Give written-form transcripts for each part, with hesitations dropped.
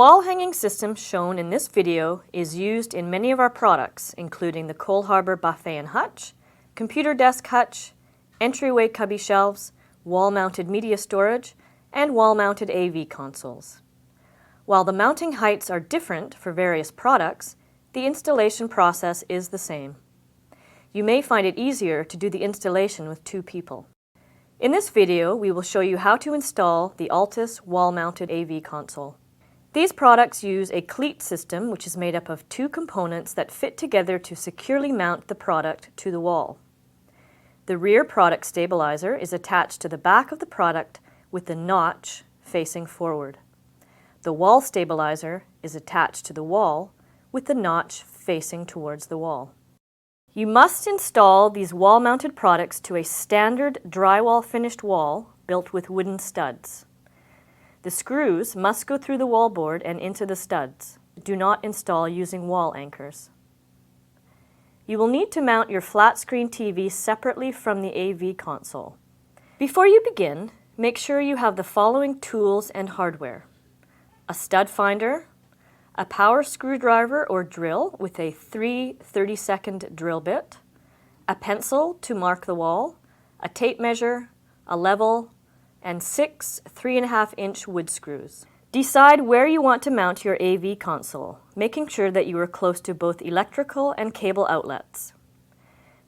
Wall hanging system shown in this video is used in many of our products, including the Cole Harbour Buffet and Hutch, computer desk hutch, entryway cubby shelves, wall-mounted media storage, and wall-mounted AV consoles. While the mounting heights are different for various products, the installation process is the same. You may find it easier to do the installation with 2 people. In this video, we will show you how to install the Altus wall-mounted AV console. These products use a cleat system which is made up of 2 components that fit together to securely mount the product to the wall. The rear product stabilizer is attached to the back of the product with the notch facing forward. The wall stabilizer is attached to the wall with the notch facing towards the wall. You must install these wall-mounted products to a standard drywall finished wall built with wooden studs. The screws must go through the wallboard and into the studs. Do not install using wall anchors. You will need to mount your flat-screen TV separately from the AV console. Before you begin, make sure you have the following tools and hardware: a stud finder, a power screwdriver or drill with a 3 30-second drill bit, a pencil to mark the wall, a tape measure, a level, and 6 3.5-inch wood screws. Decide where you want to mount your AV console, making sure that you are close to both electrical and cable outlets.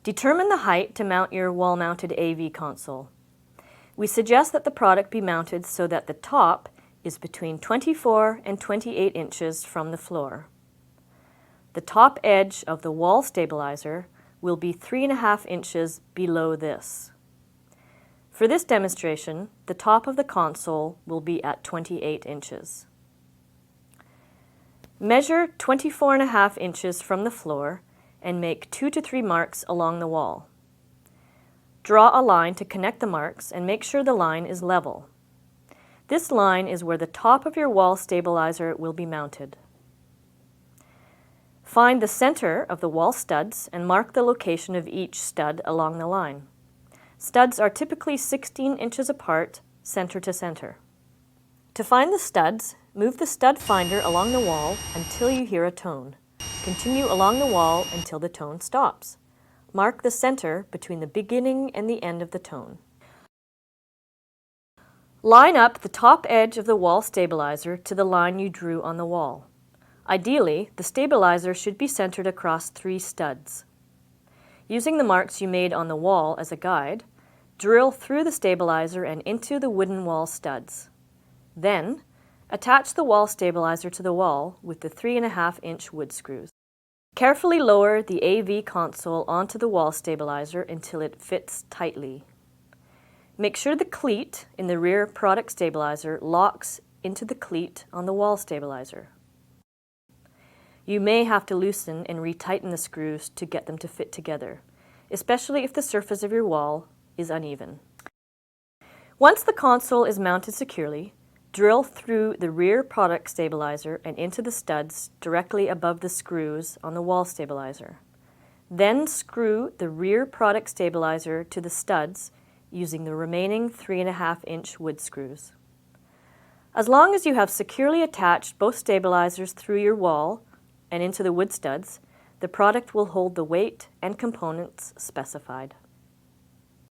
Determine the height to mount your wall-mounted AV console. We suggest that the product be mounted so that the top is between 24 and 28 inches from the floor. The top edge of the wall stabilizer will be 3.5 inches below this. For this demonstration, the top of the console will be at 28 inches. Measure 24.5 inches from the floor and make 2 to 3 marks along the wall. Draw a line to connect the marks and make sure the line is level. This line is where the top of your wall stabilizer will be mounted. Find the center of the wall studs and mark the location of each stud along the line. Studs are typically 16 inches apart, center to center. To find the studs, move the stud finder along the wall until you hear a tone. Continue along the wall until the tone stops. Mark the center between the beginning and the end of the tone. Line up the top edge of the wall stabilizer to the line you drew on the wall. Ideally, the stabilizer should be centered across 3 studs. Using the marks you made on the wall as a guide, drill through the stabilizer and into the wooden wall studs. Then, attach the wall stabilizer to the wall with the 3.5-inch wood screws. Carefully lower the AV console onto the wall stabilizer until it fits tightly. Make sure the cleat in the rear product stabilizer locks into the cleat on the wall stabilizer. You may have to loosen and retighten the screws to get them to fit together, especially if the surface of your wall is uneven. Once the console is mounted securely, drill through the rear product stabilizer and into the studs directly above the screws on the wall stabilizer. Then screw the rear product stabilizer to the studs using the remaining 3.5-inch wood screws. As long as you have securely attached both stabilizers through your wall and into the wood studs, the product will hold the weight and components specified.